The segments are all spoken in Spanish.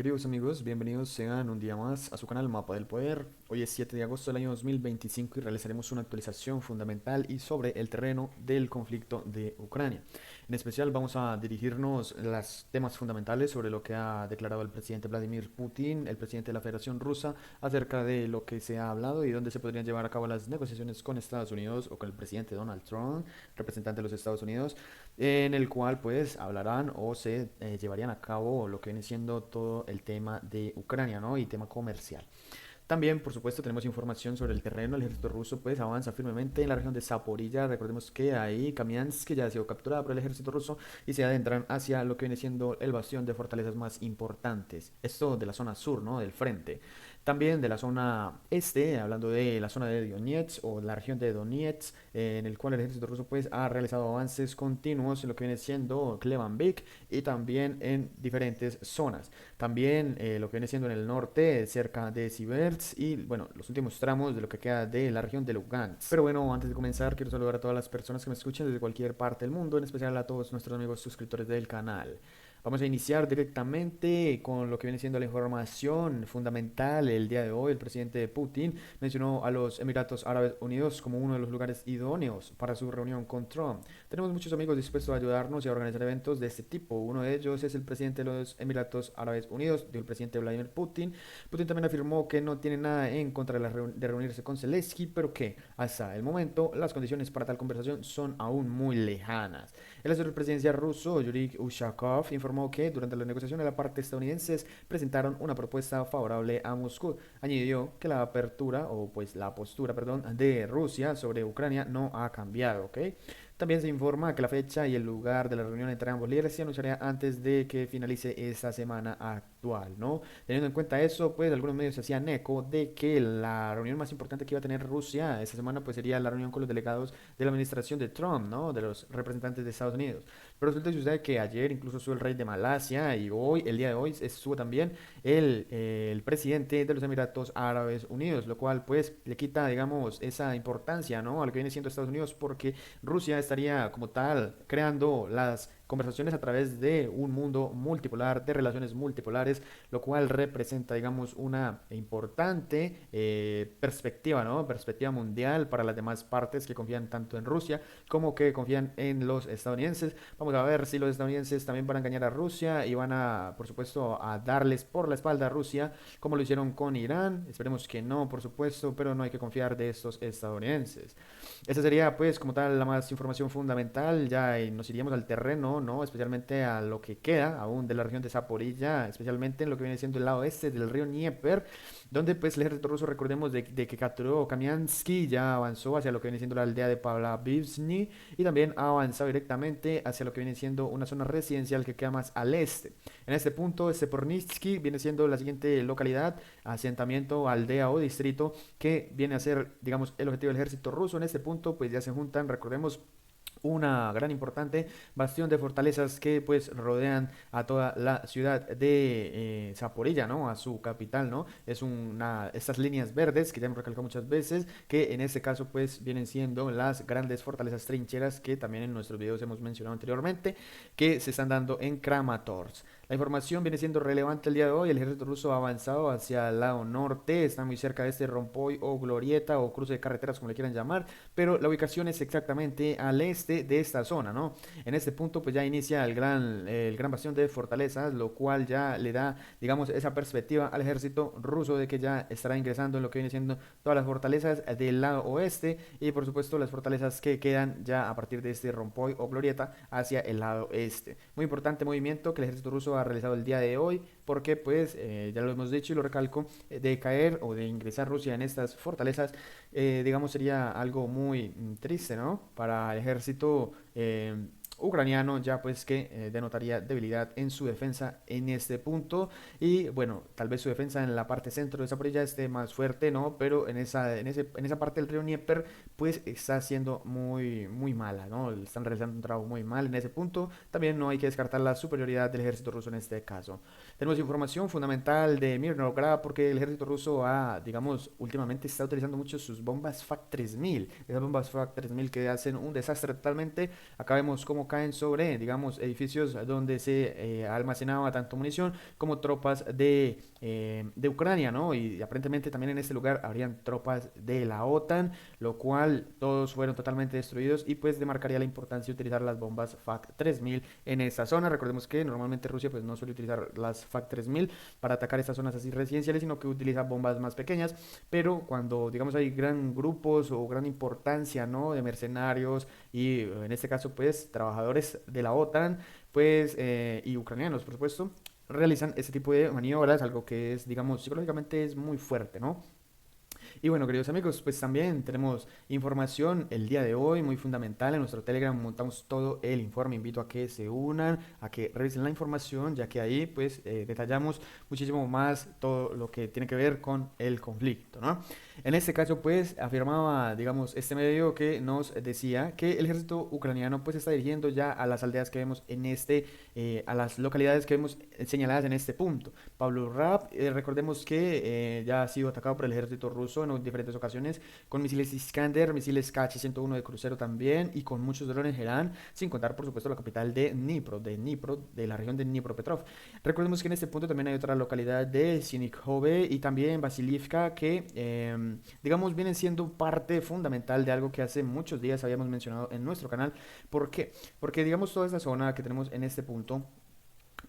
queridos amigos, bienvenidos sean un día más a su canal Mapa del Poder. Hoy es 7 de agosto del año 2025 y realizaremos una actualización fundamental y sobre el terreno del conflicto de Ucrania. En especial vamos a dirigirnos a los temas fundamentales sobre lo que ha declarado el presidente Vladimir Putin, el presidente de la Federación Rusa, acerca de lo que se ha hablado y dónde se podrían llevar a cabo las negociaciones con Estados Unidos o con el presidente Donald Trump, representante de los Estados Unidos, en el cual pues hablarán o se llevarían a cabo lo que viene siendo todo el tema de Ucrania, ¿no? Y tema comercial. También, por supuesto, tenemos información sobre el terreno. El ejército ruso pues avanza firmemente en la región de Zaporilla. Recordemos que ahí Kamiansk ya ha sido capturada por el ejército ruso y se adentran hacia lo que viene siendo el bastión de fortalezas más importantes. Esto de la zona sur, ¿no? Del frente. También de la zona este, hablando de la zona de Donetsk o la región de Donetsk, en el cual el ejército ruso pues ha realizado avances continuos en lo que viene siendo Klebanvik y también en diferentes zonas. También lo que viene siendo en el norte, cerca de Siversk y bueno, los últimos tramos de lo que queda de la región de Lugansk. Pero bueno, antes de comenzar, quiero saludar a todas las personas que me escuchan desde cualquier parte del mundo, en especial a todos nuestros amigos suscriptores del canal. Vamos a iniciar directamente con lo que viene siendo la información fundamental. El día de hoy, el presidente Putin mencionó a los Emiratos Árabes Unidos como uno de los lugares idóneos para su reunión con Trump. Tenemos muchos amigos dispuestos a ayudarnos y a organizar eventos de este tipo. Uno de ellos es el presidente de los Emiratos Árabes Unidos, dijo el presidente Vladimir Putin. Putin también afirmó que no tiene nada en contra de, de reunirse con Zelensky, pero que hasta el momento las condiciones para tal conversación son aún muy lejanas. El asesor presidencial ruso, Yuri Ushakov, informó que durante las negociaciones la parte estadounidenses presentaron una propuesta favorable a Moscú. Añadió que la apertura, o pues la postura, perdón, de Rusia sobre Ucrania no ha cambiado, ¿ok? También se informa que la fecha y el lugar de la reunión entre ambos líderes se anunciaría antes de que finalice esta semana actual, ¿no? Teniendo en cuenta eso, pues algunos medios se hacían eco de que la reunión más importante que iba a tener Rusia esta semana pues sería la reunión con los delegados de la administración de Trump, ¿no? De los representantes de Estados Unidos. Pero resulta y sucede que ayer incluso estuvo el rey de Malasia y hoy, el día de hoy, estuvo también el presidente de los Emiratos Árabes Unidos, lo cual pues le quita, digamos, esa importancia, ¿no? A lo que viene siendo Estados Unidos porque Rusia estaría como tal creando las conversaciones a través de un mundo multipolar, de relaciones multipolares, lo cual representa, digamos, una importante perspectiva, ¿no? Perspectiva mundial para las demás partes que confían tanto en Rusia como que confían en los estadounidenses. Vamos a ver si los estadounidenses también van a engañar a Rusia y van a, por supuesto, a darles por la espalda a Rusia, como lo hicieron con Irán. Esperemos que no, por supuesto, pero no hay que confiar de estos estadounidenses. Esa sería, pues, como tal, la más información fundamental. Ya nos iríamos al terreno, ¿no? Especialmente a lo que queda aún de la región de Zaporilla, especialmente en lo que viene siendo el lado este del río Dnieper, donde, pues, el ejército ruso, recordemos, de que capturó Kamiansky, ya avanzó hacia lo que viene siendo la aldea de Pavlovsky y también ha avanzado directamente hacia lo que viene siendo una zona residencial que queda más al este. En este punto, Stepornitsky viene siendo la siguiente localidad, asentamiento, aldea o distrito que viene a ser, digamos, el objetivo del ejército ruso. En este punto, pues ya se juntan, recordemos, una gran importante bastión de fortalezas que pues rodean a toda la ciudad de Zaporilla, ¿no? A su capital, ¿no? Es una, estas líneas verdes que ya hemos recalcado muchas veces, que en este caso pues vienen siendo las grandes fortalezas trincheras que también en nuestros videos hemos mencionado anteriormente, que se están dando en Kramatorsk. La información viene siendo relevante el día de hoy. El ejército ruso ha avanzado hacia el lado norte, está muy cerca de este rompoy o glorieta o cruce de carreteras, como le quieran llamar, pero la ubicación es exactamente al este de esta zona, ¿no? En este punto, pues ya inicia el gran bastión de fortalezas, lo cual ya le da, digamos, esa perspectiva al ejército ruso de que ya estará ingresando en lo que viene siendo todas las fortalezas del lado oeste y, por supuesto, las fortalezas que quedan ya a partir de este rompoy o glorieta hacia el lado este. Muy importante movimiento que el ejército ruso ha realizado el día de hoy, porque pues ya lo hemos dicho y lo recalco, de caer o de ingresar Rusia en estas fortalezas, digamos sería algo muy triste, ¿no? Para el ejército ucraniano, ya pues que denotaría debilidad en su defensa en este punto y bueno, tal vez su defensa en la parte centro de Zaporilla esté más fuerte, ¿no? Pero en esa parte del río Dnieper pues está siendo muy mala, ¿no? Están realizando un trabajo muy mal en ese punto. También no hay que descartar la superioridad del ejército ruso en este caso. Tenemos información fundamental de Mirnograd porque el ejército ruso ha, digamos, últimamente está utilizando mucho sus bombas FAK-3000, esas bombas FAK-3000 que hacen un desastre totalmente. Acá vemos cómo mismo caen sobre, digamos, edificios donde se almacenaba tanto munición como tropas de Ucrania, ¿no? Y aparentemente también en este lugar habrían tropas de la OTAN, lo cual todos fueron totalmente destruidos y pues demarcaría la importancia de utilizar las bombas FAK-3000 en esta zona. Recordemos que normalmente Rusia pues no suele utilizar las FAK-3000 para atacar estas zonas así residenciales, sino que utiliza bombas más pequeñas, pero cuando digamos hay gran grupos o gran importancia, ¿no? De mercenarios y en este caso pues trabajadores de la OTAN, pues y ucranianos por supuesto, realizan este tipo de maniobras, algo que es, digamos, psicológicamente es muy fuerte, ¿no? Y bueno, queridos amigos, pues también tenemos información el día de hoy muy fundamental. En nuestro Telegram montamos todo el informe. Invito a que se unan, a que revisen la información, ya que ahí pues detallamos muchísimo más todo lo que tiene que ver con el conflicto, ¿no? En este caso pues afirmaba, digamos, este medio que nos decía que el ejército ucraniano pues está dirigiendo ya a las aldeas que vemos en a las localidades que vemos señaladas en este punto. Pablo Rab, recordemos que ya ha sido atacado por el ejército ruso en diferentes ocasiones con misiles Iskander, misiles Kh-101 de crucero también y con muchos drones Gerán, sin contar por supuesto la capital de Dnipro, de la región de Dnipropetrovsk. Recordemos que en este punto también hay otra localidad de Sinikhove y también Vasilivka que digamos vienen siendo parte fundamental de algo que hace muchos días habíamos mencionado en nuestro canal. ¿Por qué? Porque digamos toda esta zona que tenemos en este punto,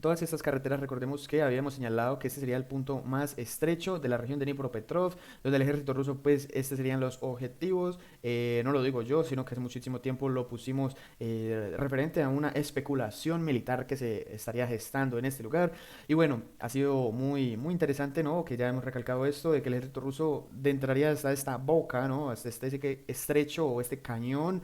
todas estas carreteras, recordemos que habíamos señalado que este sería el punto más estrecho de la región de Dnipropetrovsk, donde el ejército ruso, pues, estos serían los objetivos. No lo digo yo, sino que hace muchísimo tiempo lo pusimos referente a una especulación militar que se estaría gestando en este lugar. Y bueno, ha sido muy, muy interesante, ¿no? Que ya hemos recalcado esto, de que el ejército ruso entraría hasta esta boca, ¿no? Hasta este estrecho o este cañón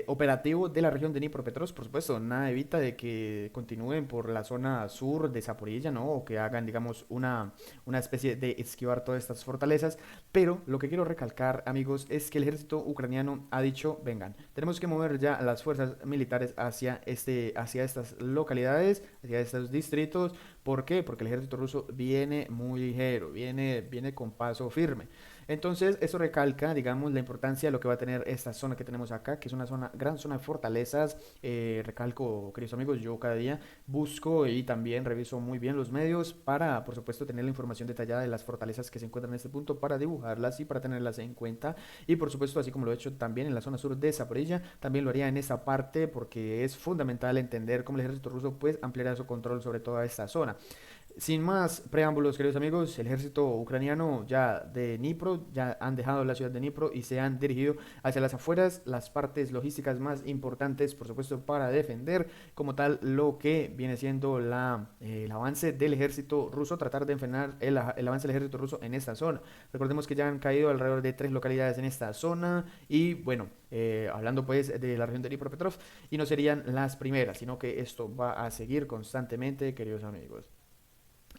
operativo de la región de Dnipropetrovsk. Por supuesto, nada evita de que continúen por la zona sur de Zaporilla, ¿no? O que hagan, digamos, una especie de esquivar todas estas fortalezas. Pero lo que quiero recalcar, amigos, es que el ejército ucraniano ha dicho, vengan, tenemos que mover ya las fuerzas militares hacia estas localidades, hacia estos distritos. ¿Por qué? Porque el ejército ruso viene muy ligero, viene con paso firme. Entonces, eso recalca, digamos, la importancia de lo que va a tener esta zona que tenemos acá, que es una zona, gran zona de fortalezas. Recalco, queridos amigos, yo cada día busco y también reviso muy bien los medios para, por supuesto, tener la información detallada de las fortalezas que se encuentran en este punto, para dibujarlas y para tenerlas en cuenta. Y, por supuesto, así como lo he hecho también en la zona sur de Zaporilla, también lo haría en esa parte porque es fundamental entender cómo el ejército ruso pues ampliará su control sobre toda esta zona. Sin más preámbulos, queridos amigos, el ejército ucraniano ya de Dnipro, ya han dejado la ciudad de Dnipro y se han dirigido hacia las afueras, las partes logísticas más importantes, por supuesto, para defender como tal lo que viene siendo el avance del ejército ruso, tratar de frenar el avance del ejército ruso en esta zona. Recordemos que ya han caído alrededor de 3 localidades en esta zona y bueno, hablando pues de la región de Dnipropetrovsk, y no serían las primeras, sino que esto va a seguir constantemente, queridos amigos.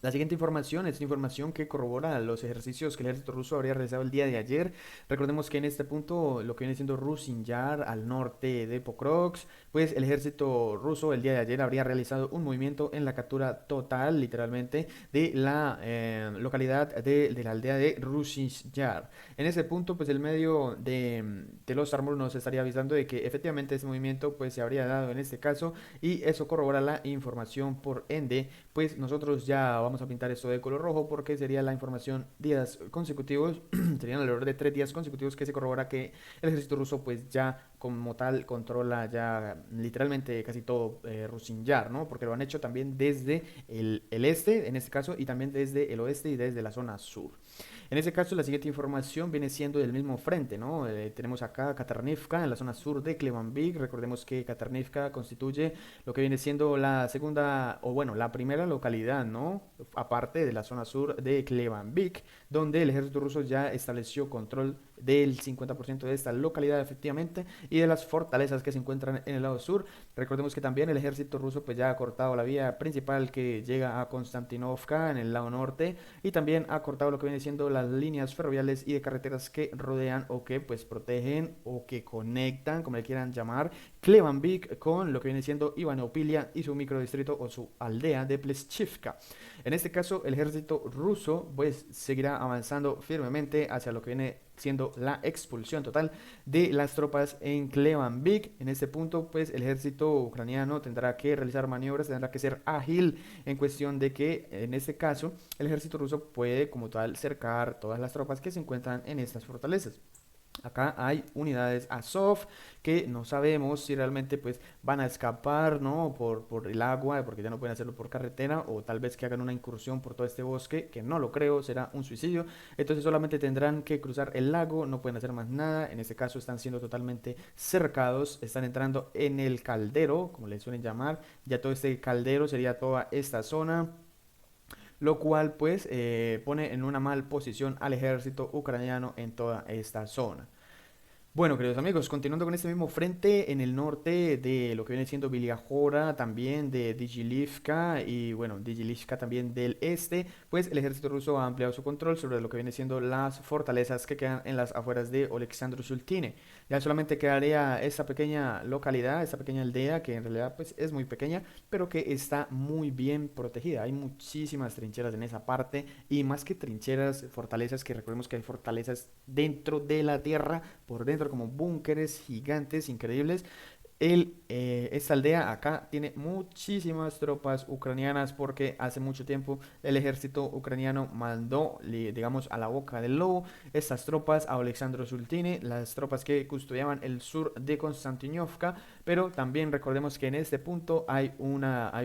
La siguiente información es información que corrobora los ejercicios que el ejército ruso habría realizado el día de ayer. Recordemos que en este punto, lo que viene siendo Rusinjar, al norte de Pokrovsk, pues el ejército ruso el día de ayer habría realizado un movimiento en la captura total, literalmente, de la localidad de la aldea de Rusinjar. En ese punto, pues el medio de los Armor nos estaría avisando de que efectivamente ese movimiento pues se habría dado en este caso, y eso corrobora la información. Por ende, pues nosotros ya vamos a pintar esto de color rojo porque sería la información días consecutivos, serían alrededor de 3 días consecutivos que se corrobora que el ejército ruso pues ya como tal controla ya literalmente casi todo Rusinjar, ¿no? Porque lo han hecho también desde el este, en este caso, y también desde el oeste y desde la zona sur. En ese caso, la siguiente información viene siendo del mismo frente, ¿no? Tenemos acá Katarnivka, en la zona sur de Klevanvik. Recordemos que Katarnivka constituye lo que viene siendo la segunda, o bueno, la primera localidad, ¿no? Aparte de la zona sur de Klevanvik, donde el ejército ruso ya estableció control del 50% de esta localidad efectivamente y de las fortalezas que se encuentran en el lado sur. Recordemos que también el ejército ruso pues ya ha cortado la vía principal que llega a Konstantinovka en el lado norte, y también ha cortado lo que viene siendo las líneas ferroviarias y de carreteras que rodean o que pues protegen o que conectan, como le quieran llamar, Klevanvik con lo que viene siendo Ivanopilia y su microdistrito o su aldea de Pleschivka. En este caso, el ejército ruso pues seguirá avanzando firmemente hacia lo que viene siendo la expulsión total de las tropas en Klevanvik. En este punto, pues el ejército ucraniano tendrá que realizar maniobras, tendrá que ser ágil en cuestión de que, en este caso, el ejército ruso puede como tal cercar todas las tropas que se encuentran en estas fortalezas. Acá hay unidades Azov que no sabemos si realmente pues van a escapar, ¿no? Por el agua, porque ya no pueden hacerlo por carretera, o tal vez que hagan una incursión por todo este bosque, que no lo creo, será un suicidio. Entonces solamente tendrán que cruzar el lago, no pueden hacer más nada. En este caso están siendo totalmente cercados, están entrando en el caldero, como le suelen llamar. Ya todo este caldero sería toda esta zona, lo cual pues pone en una mal posición al ejército ucraniano en toda esta zona. Bueno, queridos amigos, continuando con este mismo frente en el norte de lo que viene siendo Viliajora, también de Digilivka y bueno, Digilivka también del este, pues el ejército ruso ha ampliado su control sobre lo que viene siendo las fortalezas que quedan en las afueras de Oleksandr Sultine. Ya solamente quedaría esta pequeña localidad, esta pequeña aldea que en realidad pues es muy pequeña, pero que está muy bien protegida. Hay muchísimas trincheras en esa parte y más que trincheras, fortalezas, que recordemos que hay fortalezas dentro de la tierra, por dentro como búnkeres gigantes, increíbles. Esta aldea acá tiene muchísimas tropas ucranianas porque hace mucho tiempo el ejército ucraniano mandó, digamos, a la boca del lobo estas tropas a Alexandro Sultini, las tropas que custodiaban el sur de Konstantinovka, pero también recordemos que en este punto hay un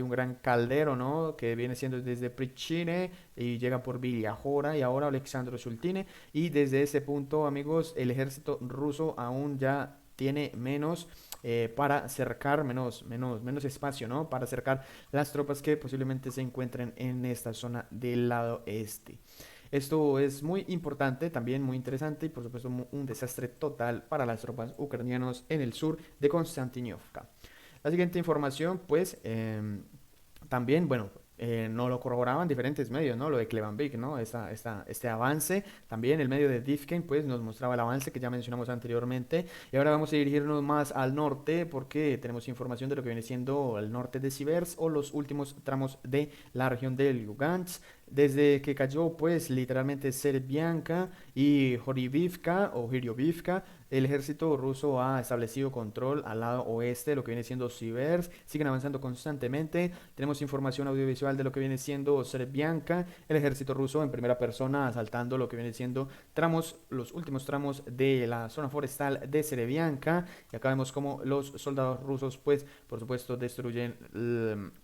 gran caldero, ¿no? Que viene siendo desde Prichine y llega por Viliajora y ahora Alexandro Sultini, y desde ese punto, amigos, el ejército ruso aún ya tiene menos para cercar, menos espacio, ¿no? Para cercar las tropas que posiblemente se encuentren en esta zona del lado este. Esto es muy importante, también muy interesante y por supuesto un desastre total para las tropas ucranianas en el sur de Konstantinovka. La siguiente información, pues, también, bueno, no lo corroboraban diferentes medios, ¿no? Lo de Klebanvik, ¿no? Este avance. También el medio de Divken, pues, nos mostraba el avance que ya mencionamos anteriormente. Y ahora vamos a dirigirnos más al norte porque tenemos información de lo que viene siendo el norte de Sivers o los últimos tramos de la región de Lugansk. Desde que cayó, pues, literalmente Serbianka y Horiovivka, el ejército ruso ha establecido control al lado oeste de lo que viene siendo Sivers. Siguen avanzando constantemente. Tenemos información audiovisual de lo que viene siendo Serbianka. El ejército ruso en primera persona asaltando lo que viene siendo tramos, los últimos tramos de la zona forestal de Serbianka. Y acá vemos como los soldados rusos, pues, por supuesto, destruyen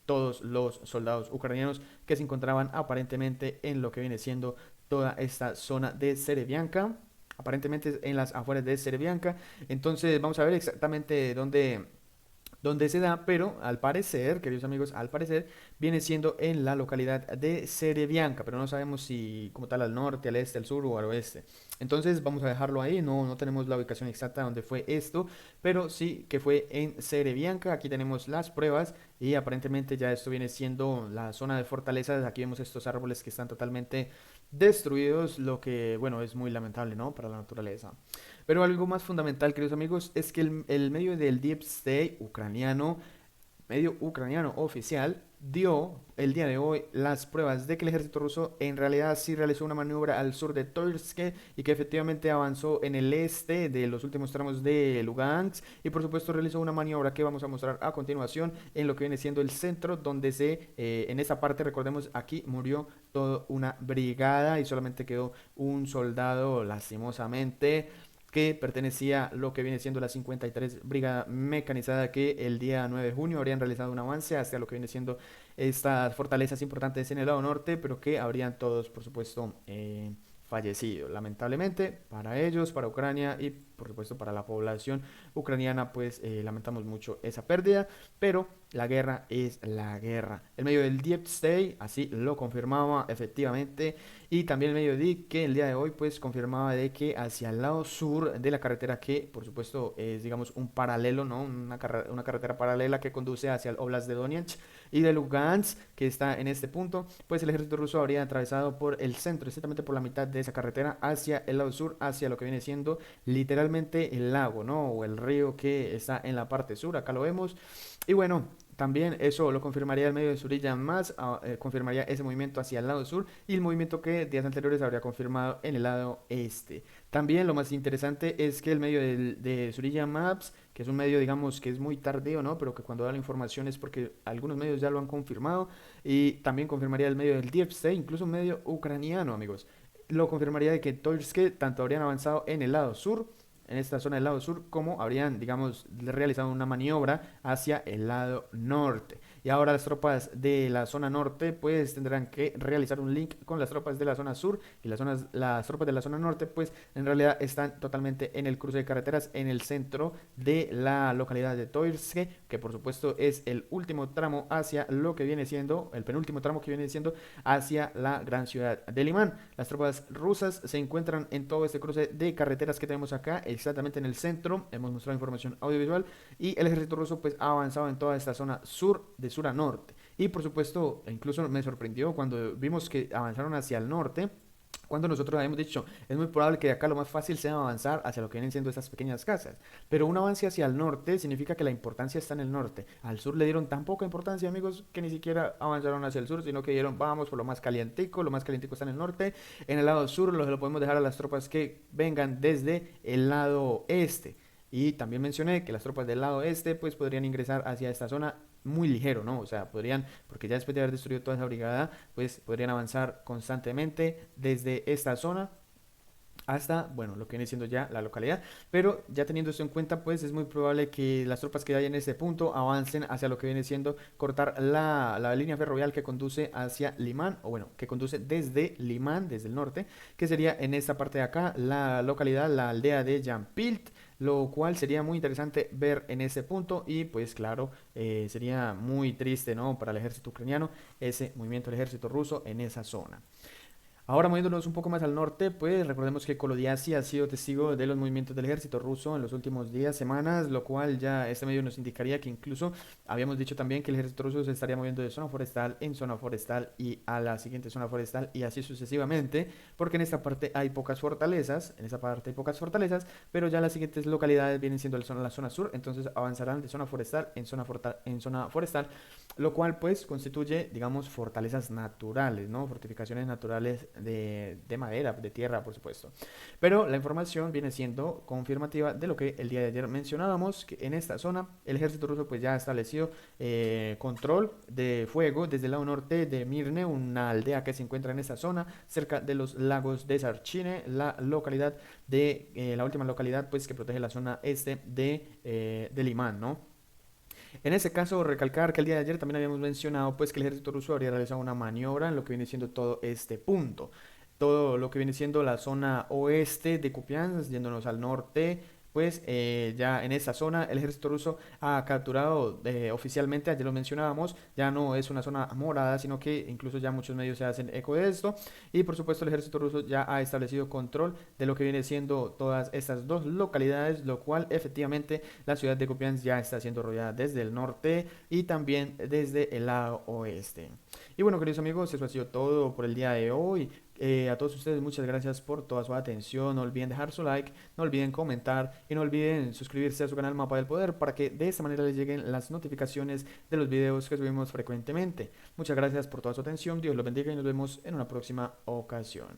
todos los soldados ucranianos que se encontraban aparentemente en lo que viene siendo toda esta zona de Serbianka, aparentemente en las afueras de Serbianka. Entonces vamos a ver exactamente dónde se da, pero al parecer, queridos amigos, al parecer viene siendo en la localidad de Serbianka, pero no sabemos si como tal al norte, al este, al sur o al oeste. Entonces vamos a dejarlo ahí, no tenemos la ubicación exacta donde fue esto, pero sí que fue en Serbianka. Aquí tenemos las pruebas y aparentemente ya esto viene siendo la zona de fortalezas. Aquí vemos estos árboles que están totalmente destruidos, lo que, bueno, es muy lamentable, ¿no? Para la naturaleza. Pero algo más fundamental, queridos amigos, es que el medio del Deep State ucraniano, medio ucraniano oficial, dio el día de hoy las pruebas de que el ejército ruso en realidad sí realizó una maniobra al sur de Torsk y que efectivamente avanzó en el este de los últimos tramos de Lugansk, y por supuesto realizó una maniobra que vamos a mostrar a continuación en lo que viene siendo el centro, donde en esa parte, recordemos, aquí murió toda una brigada y solamente quedó un soldado lastimosamente que pertenecía a lo que viene siendo la 53 Brigada Mecanizada, que el día 9 de junio habrían realizado un avance hacia lo que viene siendo estas fortalezas importantes en el lado norte, pero que habrían todos, por supuesto, fallecido. Lamentablemente, para ellos, para Ucrania y por supuesto para la población ucraniana, pues lamentamos mucho esa pérdida, pero la guerra es la guerra. El medio del Deep State así lo confirmaba efectivamente, y también el medio de que el día de hoy pues confirmaba de que hacia el lado sur de la carretera, que por supuesto es digamos un paralelo, ¿no? Una carretera paralela que conduce hacia el Oblast de Donetsk y de Lugansk, que está en este punto, pues el ejército ruso habría atravesado por el centro, exactamente por la mitad de esa carretera, hacia el lado sur, hacia lo que viene siendo literalmente el lago, ¿no? O el río que está en la parte sur, acá lo vemos. Y bueno, También eso lo confirmaría el medio de Surilla más, confirmaría ese movimiento hacia el lado sur y el movimiento que días anteriores habría confirmado en el lado este. También lo más interesante es que el medio de Surilla Maps, que es un medio, digamos, que es muy tardío, ¿no? Pero que cuando da la información es porque algunos medios ya lo han confirmado. Y también confirmaría el medio del Deep State, incluso un medio ucraniano, amigos. Lo confirmaría de que Toirske tanto habrían avanzado en el lado sur, en esta zona del lado sur, como habrían, digamos, realizado una maniobra hacia el lado norte. Y ahora las tropas de la zona norte pues tendrán que realizar un link con las tropas de la zona sur y las tropas de la zona norte pues en realidad están totalmente en el cruce de carreteras en el centro de la localidad de Toirske, que por supuesto es el último tramo hacia lo que viene siendo, el penúltimo tramo que viene siendo hacia la gran ciudad de Limán. Las tropas rusas se encuentran en todo este cruce de carreteras que tenemos acá, exactamente en el centro. Hemos mostrado información audiovisual y el ejército ruso pues ha avanzado en toda esta zona sur, de sur a norte. Y por supuesto, incluso me sorprendió cuando vimos que avanzaron hacia el norte, cuando nosotros habíamos dicho, es muy probable que de acá lo más fácil sea avanzar hacia lo que vienen siendo estas pequeñas casas. Pero un avance hacia el norte significa que la importancia está en el norte. Al sur le dieron tan poca importancia, amigos, que ni siquiera avanzaron hacia el sur, sino que dieron, vamos por lo más calientico está en el norte. En el lado sur lo podemos dejar a las tropas que vengan desde el lado este. Y también mencioné que las tropas del lado este pues podrían ingresar hacia esta zona muy ligero, ¿no? O sea, podrían, porque ya después de haber destruido toda esa brigada, pues podrían avanzar constantemente desde esta zona hasta, bueno, lo que viene siendo ya la localidad, pero ya teniendo esto en cuenta, pues es muy probable que las tropas que hay en este punto avancen hacia lo que viene siendo cortar la línea ferroviaria que conduce hacia Limán, o bueno, que conduce desde Limán, desde el norte, que sería en esta parte de acá, la localidad, la aldea de Jampilt, lo cual sería muy interesante ver en ese punto y pues claro, sería muy triste, ¿no? Para el ejército ucraniano, ese movimiento del ejército ruso en esa zona. Ahora moviéndonos un poco más al norte, pues recordemos que Kolodiazi ha sido testigo de los movimientos del ejército ruso en los últimos días, semanas, lo cual ya este medio nos indicaría que incluso habíamos dicho también que el ejército ruso se estaría moviendo de zona forestal en zona forestal y a la siguiente zona forestal y así sucesivamente, porque en esta parte hay pocas fortalezas, pero ya las siguientes localidades vienen siendo la zona sur, entonces avanzarán de zona forestal en zona forestal, lo cual pues constituye, digamos, fortalezas naturales, ¿no? Fortificaciones naturales de madera, de tierra, por supuesto. Pero la información viene siendo confirmativa de lo que el día de ayer mencionábamos, que en esta zona el ejército ruso pues ya ha establecido control de fuego desde el lado norte de Mirne, una aldea que se encuentra en esta zona, cerca de los lagos de Sarchine, la última localidad pues que protege la zona este de Limán, ¿no? En ese caso, recalcar que el día de ayer también habíamos mencionado pues que el ejército ruso habría realizado una maniobra en lo que viene siendo todo este punto. Todo lo que viene siendo la zona oeste de Kupiansk, yéndonos al norte, pues ya en esa zona el ejército ruso ha capturado oficialmente, ayer lo mencionábamos, ya no es una zona morada, sino que incluso ya muchos medios se hacen eco de esto. Y por supuesto el ejército ruso ya ha establecido control de lo que viene siendo todas estas dos localidades, lo cual efectivamente la ciudad de Kupiansk ya está siendo rodeada desde el norte y también desde el lado oeste. Y bueno, queridos amigos, eso ha sido todo por el día de hoy. A todos ustedes muchas gracias por toda su atención. No olviden dejar su like, no olviden comentar y no olviden suscribirse a su canal Mapa del Poder para que de esta manera les lleguen las notificaciones de los videos que subimos frecuentemente. Muchas gracias por toda su atención. Dios los bendiga y nos vemos en una próxima ocasión.